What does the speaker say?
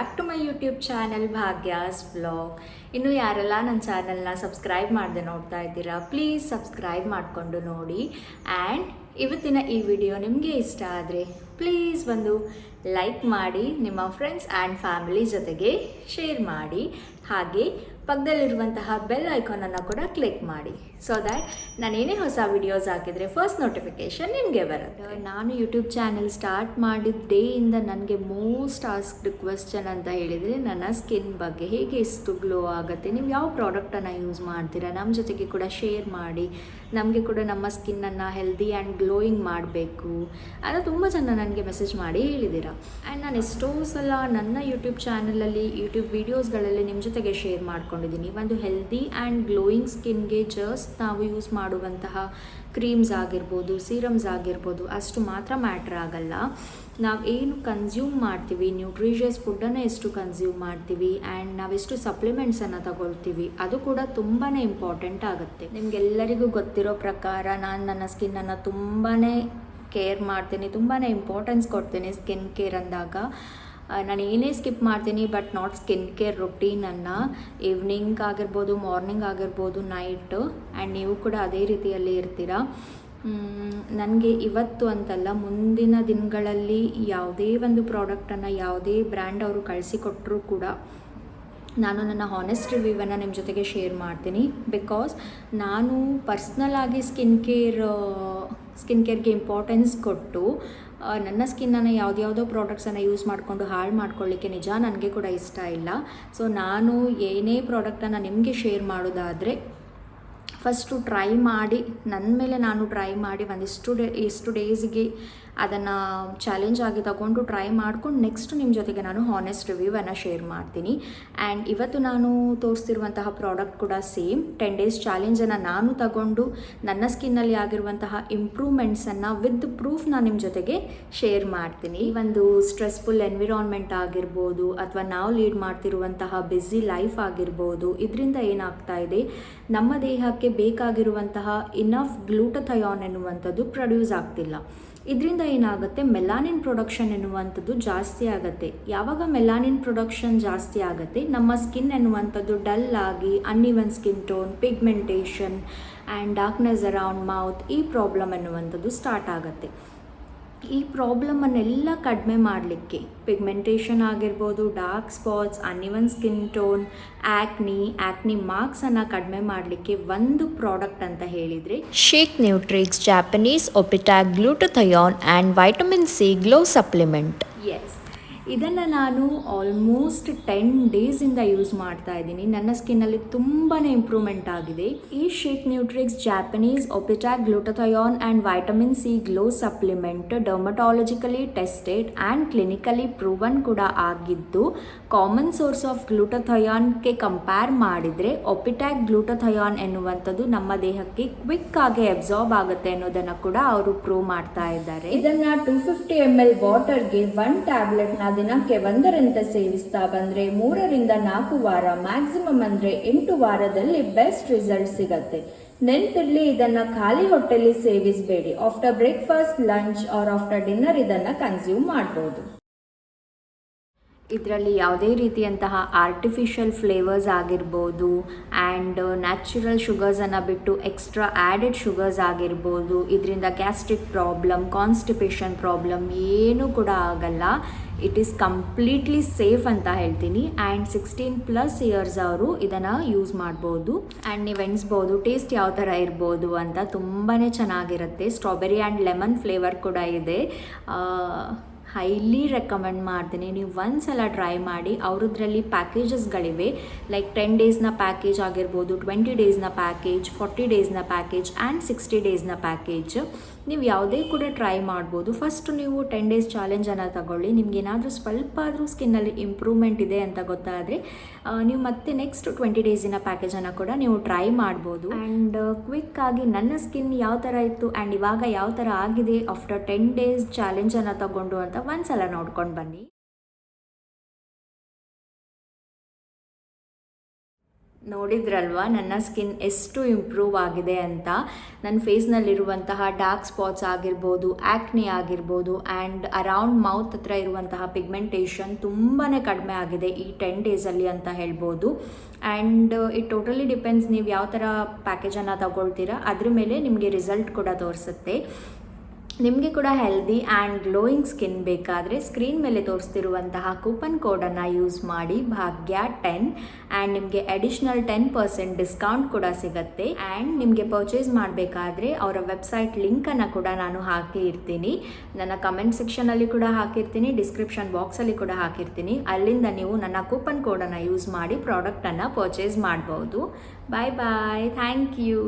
Back to my YouTube channel Bhagya's vlog. ಇನ್ನು ಯಾರೆಲ್ಲ ನನ್ನ ಚಾನಲ್ನ ಸಬ್ಸ್ಕ್ರೈಬ್ ಮಾಡದೆ ನೋಡ್ತಾ ಇದ್ದೀರಾ, ಪ್ಲೀಸ್ ಸಬ್ಸ್ಕ್ರೈಬ್ ಮಾಡಿಕೊಂಡು ನೋಡಿ. ಆ್ಯಂಡ್ ಇವತ್ತಿನ ಈ ವಿಡಿಯೋ ನಿಮಗೆ ಇಷ್ಟ ಆದರೆ ಪ್ಲೀಸ್ ಒಂದು ಲೈಕ್ ಮಾಡಿ, ನಿಮ್ಮ ಫ್ರೆಂಡ್ಸ್ ಆ್ಯಂಡ್ ಫ್ಯಾಮಿಲಿ ಜೊತೆಗೆ ಶೇರ್ ಮಾಡಿ. ಹಾಗೆ ಪಕ್ಕದಲ್ಲಿರುವಂತಹ ಬೆಲ್ ಐಕಾನನ್ನು ಕೂಡ ಕ್ಲಿಕ್ ಮಾಡಿ, ಸೊ ದ್ಯಾಟ್ ನಾನೇನೇ ಹೊಸ ವಿಡಿಯೋಸ್ ಹಾಕಿದರೆ ಫಸ್ಟ್ ನೋಟಿಫಿಕೇಷನ್ ನಿಮಗೆ ಬರುತ್ತೆ. ನಾನು ಯೂಟ್ಯೂಬ್ ಚಾನೆಲ್ ಸ್ಟಾರ್ಟ್ ಮಾಡಿದ ಡೇಯಿಂದ ನನಗೆ ಮೋಸ್ಟ್ ಆಸ್ಕ್ಡ್ ಕ್ವೆಶ್ಚನ್ ಅಂತ ಹೇಳಿದರೆ ನನ್ನ ಸ್ಕಿನ್ ಬಗ್ಗೆ. ಹೇಗೆ ಇಷ್ಟು ಗ್ಲೋ ಆಗುತ್ತೆ, ನೀವು ಯಾವ ಪ್ರಾಡಕ್ಟನ್ನು ಯೂಸ್ ಮಾಡ್ತೀರಾ, ನಮ್ಮ ಜೊತೆಗೆ ಕೂಡ ಶೇರ್ ಮಾಡಿ. ನಮಗೆ ಕೂಡ ನಮ್ಮ ಸ್ಕಿನ್ನನ್ನು ಹೆಲ್ದಿ ಆ್ಯಂಡ್ ಗ್ಲೋಯಿಂಗ್ ಮಾಡಬೇಕು ಅಂತ ತುಂಬ ಜನ ನನಗೆ ಮೆಸೇಜ್ ಮಾಡಿ ಹೇಳಿದ್ದೀರಾ. ಆ್ಯಂಡ್ ನಾನು ಎಷ್ಟೋ ಸಲ ನನ್ನ ಯೂಟ್ಯೂಬ್ ಚಾನಲಲ್ಲಿ ಯೂಟ್ಯೂಬ್ ವೀಡಿಯೋಸ್ಗಳಲ್ಲಿ ನಿಮ್ಮ ಜೊತೆಗೆ ಶೇರ್ ಮಾಡ್ಕೊಂಡಿದ್ದೀನಿ. ಒಂದು ಹೆಲ್ದಿ ಆ್ಯಂಡ್ ಗ್ಲೋಯಿಂಗ್ ಸ್ಕಿನ್ಗೆ ಜಸ್ಟ್ ನಾವು ಯೂಸ್ ಮಾಡುವಂತಹ ಕ್ರೀಮ್ಸ್ ಆಗಿರ್ಬೋದು, ಸೀರಮ್ಸ್ ಆಗಿರ್ಬೋದು ಅಷ್ಟು ಮಾತ್ರ ಮ್ಯಾಟ್ರ್ ಆಗಲ್ಲ. ನಾವು ಏನು ಕನ್ಸ್ಯೂಮ್ ಮಾಡ್ತೀವಿ, ನ್ಯೂಟ್ರಿಷಿಯಸ್ ಫುಡ್ಡನ್ನು ಎಷ್ಟು ಕನ್ಸ್ಯೂಮ್ ಮಾಡ್ತೀವಿ ಆ್ಯಂಡ್ ನಾವೆಷ್ಟು ಸಪ್ಲಿಮೆಂಟ್ಸನ್ನು ತಗೊಳ್ತೀವಿ, ಅದು ಕೂಡ ತುಂಬಾ ಇಂಪಾರ್ಟೆಂಟ್ ಆಗುತ್ತೆ. ನಿಮಗೆಲ್ಲರಿಗೂ ಗೊತ್ತಿರೋ ಪ್ರಕಾರ ನಾನು ನನ್ನ ಸ್ಕಿನ್ನನ್ನು ತುಂಬಾ ಕೇರ್ ಮಾಡ್ತೀನಿ, ತುಂಬಾ ಇಂಪಾರ್ಟೆನ್ಸ್ ಕೊಡ್ತೀನಿ. ಸ್ಕಿನ್ ಕೇರ್ ಅಂದಾಗ ನಾನು ಏನೇ ಸ್ಕಿಪ್ ಮಾಡ್ತೀನಿ, ಬಟ್ ನಾಟ್ ಸ್ಕಿನ್ ಕೇರ್ ರೊಟೀನನ್ನು. ಈವ್ನಿಂಗ್ ಆಗಿರ್ಬೋದು, ಮಾರ್ನಿಂಗ್ ಆಗಿರ್ಬೋದು, ನೈಟು, ಆ್ಯಂಡ್ ನೀವು ಕೂಡ ಅದೇ ರೀತಿಯಲ್ಲಿ ಇರ್ತೀರ. ನನಗೆ ಇವತ್ತು ಅಂತಲ್ಲ, ಮುಂದಿನ ದಿನಗಳಲ್ಲಿ ಯಾವುದೇ ಒಂದು ಪ್ರಾಡಕ್ಟನ್ನು ಯಾವುದೇ ಬ್ರ್ಯಾಂಡ್ ಅವರು ಕಳಿಸಿಕೊಟ್ಟರೂ ಕೂಡ ನಾನು ನನ್ನ ಹಾನೆಸ್ಟ್ ರಿವ್ಯೂವನ್ನು ನಿಮ್ಮ ಜೊತೆಗೆ ಶೇರ್ ಮಾಡ್ತೀನಿ. ಬಿಕಾಸ್ ನಾನು ಪರ್ಸ್ನಲ್ ಆಗಿ ಸ್ಕಿನ್ ಕೇರ್ಗೆ ಇಂಪಾರ್ಟೆನ್ಸ್ ಕೊಟ್ಟು ನನ್ನ ಸ್ಕಿನ್ನನ್ನು ಯಾವುದ್ಯಾವುದೋ ಪ್ರಾಡಕ್ಟ್ಸನ್ನು ಯೂಸ್ ಮಾಡಿಕೊಂಡು ಹಾಳು ಮಾಡ್ಕೊಳ್ಳಿಕ್ಕೆ ನಿಜ ನನಗೆ ಕೂಡ ಇಷ್ಟ ಇಲ್ಲ. ಸೊ ನಾನು ಏನೇ ಪ್ರಾಡಕ್ಟನ್ನು ನಿಮಗೆ ಶೇರ್ ಮಾಡೋದಾದರೆ ಫಸ್ಟು ಟ್ರೈ ಮಾಡಿ, ನನ್ನ ಮೇಲೆ ನಾನು ಟ್ರೈ ಮಾಡಿ ಇಷ್ಟು ಡೇಸಿಗೆ ಅದನ್ನು ಚಾಲೆಂಜ್ ಆಗಿ ತಗೊಂಡು ಟ್ರೈ ಮಾಡ್ಕೊಂಡು ನೆಕ್ಸ್ಟ್ ನಿಮ್ಮ ಜೊತೆಗೆ ನಾನು ಹಾನೆಸ್ಟ್ ರಿವ್ಯೂವನ್ನು ಶೇರ್ ಮಾಡ್ತೀನಿ. ಆ್ಯಂಡ್ ಇವತ್ತು ನಾನು ತೋರಿಸ್ತಿರುವಂತಹ ಪ್ರಾಡಕ್ಟ್ ಕೂಡ ಸೇಮ್ 10 days ಚಾಲೆಂಜನ್ನು ನಾನು ತಗೊಂಡು ನನ್ನ ಸ್ಕಿನ್ನಲ್ಲಿ ಆಗಿರುವಂತಹ ಇಂಪ್ರೂವ್ಮೆಂಟ್ಸನ್ನು ವಿತ್ ಪ್ರೂಫ್ ನಾನು ನಿಮ್ಮ ಜೊತೆಗೆ ಶೇರ್ ಮಾಡ್ತೀನಿ. ಈ ಒಂದು ಸ್ಟ್ರೆಸ್ಫುಲ್ ಎನ್ವಿರಾನ್ಮೆಂಟ್ ಆಗಿರ್ಬೋದು, ಅಥವಾ ನಾವು ಲೀಡ್ ಮಾಡ್ತಿರುವಂತಹ ಬ್ಯುಸಿ ಲೈಫ್ ಆಗಿರ್ಬೋದು, ಇದರಿಂದ ಏನಾಗ್ತಾ ಇದೆ, ನಮ್ಮ ದೇಹಕ್ಕೆ ಬೇಕಾಗಿರುವಂತಹ ಇನಫ್ ಗ್ಲೂಟಥಯಾನ್ ಎನ್ನುವಂಥದ್ದು ಪ್ರೊಡ್ಯೂಸ್ ಆಗ್ತಿಲ್ಲ. ಇದರಿಂದ ಏನಾಗುತ್ತೆ, ಮೆಲಾನಿನ್ ಪ್ರೊಡಕ್ಷನ್ ಎನ್ನುವಂಥದ್ದು ಜಾಸ್ತಿ ಆಗುತ್ತೆ. ಯಾವಾಗ ಮೆಲಾನಿನ್ ಪ್ರೊಡಕ್ಷನ್ ಜಾಸ್ತಿ ಆಗುತ್ತೆ, ನಮ್ಮ ಸ್ಕಿನ್ ಎನ್ನುವಂಥದ್ದು ಡಲ್ ಆಗಿ uneven skin tone, pigmentation and darkness around mouth, ಈ ಪ್ರಾಬ್ಲಮ್ ಎನ್ನುವಂಥದ್ದು ಸ್ಟಾರ್ಟ್ ಆಗುತ್ತೆ. ಈ ಪ್ರಾಬ್ಲಮನ್ನೆಲ್ಲ ಕಡಿಮೆ ಮಾಡಲಿಕ್ಕೆ, ಪಿಗ್ಮೆಂಟೇಷನ್ ಆಗಿರ್ಬೋದು, dark spots, uneven skin tone, acne ಮಾರ್ಕ್ಸನ್ನು ಕಡಿಮೆ ಮಾಡಲಿಕ್ಕೆ ಒಂದು ಪ್ರಾಡಕ್ಟ್ ಅಂತ ಹೇಳಿದರೆ Shake Nutrix Japanese Opitac glutathione and vitamin C glow supplement. Yes, ಇದನ್ನು ನಾನು ಆಲ್ಮೋಸ್ಟ್ 10 ಡೇಸಿಂದ ಯೂಸ್ ಮಾಡ್ತಾ ಇದ್ದೀನಿ. ನನ್ನ ಸ್ಕಿನ್ನಲ್ಲಿ ತುಂಬಾ ಇಂಪ್ರೂವ್ಮೆಂಟ್ ಆಗಿದೆ. ಈ Shake Nutrix Japanese Opitac glutathione and vitamin C glow supplement dermatologically tested and clinically proven ಕೂಡ ಆಗಿದ್ದು, ಕಾಮನ್ ಸೋರ್ಸ್ ಆಫ್ ಗ್ಲೂಟಥಯಾನ್ಗೆ ಕಂಪೇರ್ ಮಾಡಿದರೆ ಒಪಿಟಾಕ್ ಗ್ಲೂಟಥಯಾನ್ ಎನ್ನುವಂಥದ್ದು ನಮ್ಮ ದೇಹಕ್ಕೆ ಕ್ವಿಕ್ ಆಗಿ ಅಬ್ಸಾರ್ಬ್ ಆಗುತ್ತೆ ಅನ್ನೋದನ್ನು ಕೂಡ ಅವರು ಪ್ರೂವ್ ಮಾಡ್ತಾ ಇದ್ದಾರೆ. ಇದನ್ನು 250 ml ವಾಟರ್ಗೆ 1 ಟ್ಯಾಬ್ಲೆಟ್ನ ದಿನಕ್ಕೆ 1 ಸೇವಿಸ್ತಾ ಬಂದರೆ 3 ರಿಂದ 4 ವಾರ, ಮ್ಯಾಕ್ಸಿಮಮ್ ಅಂದರೆ 8 ವಾರದಲ್ಲಿ ಬೆಸ್ಟ್ ರಿಸಲ್ಟ್ ಸಿಗತ್ತೆ. ನೆನಪಿರಲಿ, ಇದನ್ನು ಖಾಲಿ ಹೊಟ್ಟೆಲಿ ಸೇವಿಸಬೇಡಿ. After breakfast, lunch or after dinner ಇದನ್ನು ಕನ್ಸ್ಯೂಮ್ ಮಾಡ್ಬೋದು. ಇದರಲ್ಲಿ ಯಾವುದೇ ರೀತಿಯಂತಹ ಆರ್ಟಿಫಿಷಿಯಲ್ ಫ್ಲೇವರ್ಸ್ ಆಗಿರ್ಬೋದು ಆ್ಯಂಡ್ ನ್ಯಾಚುರಲ್ ಶುಗರ್ಸನ್ನು ಬಿಟ್ಟು ಎಕ್ಸ್ಟ್ರಾ ಆ್ಯಡೆಡ್ ಶುಗರ್ಸ್ ಆಗಿರ್ಬೋದು, ಇದರಿಂದ ಗ್ಯಾಸ್ಟ್ರಿಕ್ ಪ್ರಾಬ್ಲಮ್, ಕಾನ್ಸ್ಟಿಪೇಷನ್ ಪ್ರಾಬ್ಲಮ್ ಏನೂ ಕೂಡ ಆಗಲ್ಲ. ಇಟ್ ಈಸ್ ಕಂಪ್ಲೀಟ್ಲಿ ಸೇಫ್ ಅಂತ ಹೇಳ್ತೀನಿ. ಆ್ಯಂಡ್ 16+ ಇಯರ್ಸ್ ಅವರು ಇದನ್ನು ಯೂಸ್ ಮಾಡ್ಬೋದು. ಆ್ಯಂಡ್ ನೀವು ಎಣಿಸ್ಬೋದು ಟೇಸ್ಟ್ ಯಾವ ಥರ ಇರ್ಬೋದು ಅಂತ. ತುಂಬಾ ಚೆನ್ನಾಗಿರುತ್ತೆ. ಸ್ಟ್ರಾಬೆರಿ ಆ್ಯಂಡ್ ಲೆಮನ್ ಫ್ಲೇವರ್ ಕೂಡ ಇದೆ. ಹೈಲಿ ರೆಕಮೆಂಡ್ ಮಾಡ್ತೀನಿ, ನೀವು ಒಂದ್ಸಲ ಟ್ರೈ ಮಾಡಿ. ಅವರದ್ರಲ್ಲಿ ಪ್ಯಾಕೇಜಸ್ಗಳಿವೆ, ಲೈಕ್ 10 ಡೇಸ್ನ ಪ್ಯಾಕೇಜ್ ಆಗಿರ್ಬೋದು, 20 ಡೇಸ್ನ ಪ್ಯಾಕೇಜ್, 40 ಡೇಸ್ನ ಪ್ಯಾಕೇಜ್ ಆ್ಯಂಡ್ 60 ಡೇಸ್ನ ಪ್ಯಾಕೇಜ್. ನೀವು ಯಾವುದೇ ಕೂಡ ಟ್ರೈ ಮಾಡ್ಬೋದು. ಫಸ್ಟ್ ನೀವು 10 ಡೇಸ್ ಚಾಲೆಂಜನ್ನು ತಗೊಳ್ಳಿ. ನಿಮ್ಗೇನಾದರೂ ಸ್ವಲ್ಪ ಆದರೂ ಸ್ಕಿನ್ನಲ್ಲಿ ಇಂಪ್ರೂವ್ಮೆಂಟ್ ಇದೆ ಅಂತ ಗೊತ್ತಾದರೆ ನೀವು ಮತ್ತೆ ನೆಕ್ಸ್ಟ್ 20 ಡೇಸಿನ ಪ್ಯಾಕೇಜನ್ನು ಕೂಡ ನೀವು ಟ್ರೈ ಮಾಡ್ಬೋದು. ಆ್ಯಂಡ್ ಕ್ವಿಕ್ ಆಗಿ ನನ್ನ ಸ್ಕಿನ್ ಯಾವ ಥರ ಇತ್ತು ಆ್ಯಂಡ್ ಇವಾಗ ಯಾವ ಥರ ಆಗಿದೆ ಆಫ್ಟರ್ 10 ಡೇಸ್ ಚಾಲೆಂಜನ್ನು ತಗೊಂಡು ಅಂತ ಒಂದ್ಸಲ ನೋಡ್ಕೊಂಡು ಬನ್ನಿ. ನೋಡಿದ್ರಲ್ವಾ ನನ್ನ ಸ್ಕಿನ್ ಎಷ್ಟು ಇಂಪ್ರೂವ್ ಆಗಿದೆ ಅಂತ. ನನ್ನ ಫೇಸ್ನಲ್ಲಿರುವಂತಹ ಡಾರ್ಕ್ ಸ್ಪಾಟ್ಸ್ ಆಗಿರ್ಬೋದು, ಆ್ಯಕ್ನಿ ಆಗಿರ್ಬೋದು, ಆ್ಯಂಡ್ ಅರೌಂಡ್ ಮೌತ್ ಹತ್ರ ಇರುವಂತಹ ಪಿಗ್ಮೆಂಟೇಷನ್ ತುಂಬಾ ಕಡಿಮೆ ಆಗಿದೆ ಈ 10 ಡೇಸಲ್ಲಿ ಅಂತ ಹೇಳ್ಬೋದು. ಆ್ಯಂಡ್ ಇಟ್ ಟೋಟಲಿ ಡಿಪೆಂಡ್ಸ್ ನೀವು ಯಾವ ಥರ ಪ್ಯಾಕೇಜನ್ನು ತಗೊಳ್ತೀರಾ ಅದ್ರ ಮೇಲೆ ನಿಮಗೆ ರಿಸಲ್ಟ್ ಕೂಡ ತೋರಿಸುತ್ತೆ. ನಿಮಗೆ ಕೂಡ ಹೆಲ್ದಿ ಆ್ಯಂಡ್ ಗ್ಲೋಯಿಂಗ್ ಸ್ಕಿನ್ ಬೇಕಾದರೆ ಸ್ಕ್ರೀನ್ ಮೇಲೆ ತೋರಿಸ್ತಿರುವಂತಹ ಕೂಪನ್ ಕೋಡನ್ನು ಯೂಸ್ ಮಾಡಿ ಭಾಗ್ಯ10 ಆ್ಯಂಡ್ ನಿಮಗೆ ಅಡಿಷ್ನಲ್ 10% ಡಿಸ್ಕೌಂಟ್ ಕೂಡ ಸಿಗುತ್ತೆ. ಆ್ಯಂಡ್ ನಿಮಗೆ ಪರ್ಚೇಸ್ ಮಾಡಬೇಕಾದ್ರೆ ಅವರ ವೆಬ್ಸೈಟ್ ಲಿಂಕನ್ನು ಕೂಡ ನಾನು ಹಾಕಿರ್ತೀನಿ. ನನ್ನ ಕಮೆಂಟ್ ಸೆಕ್ಷನಲ್ಲಿ ಕೂಡ ಹಾಕಿರ್ತೀನಿ, ಡಿಸ್ಕ್ರಿಪ್ಷನ್ ಬಾಕ್ಸಲ್ಲಿ ಕೂಡ ಹಾಕಿರ್ತೀನಿ. ಅಲ್ಲಿಂದ ನೀವು ನನ್ನ ಕೂಪನ್ ಕೋಡನ್ನು ಯೂಸ್ ಮಾಡಿ ಪ್ರಾಡಕ್ಟನ್ನು ಪರ್ಚೇಸ್ ಮಾಡ್ಬೋದು. ಬಾಯ್ ಬಾಯ್, ಥ್ಯಾಂಕ್ ಯು.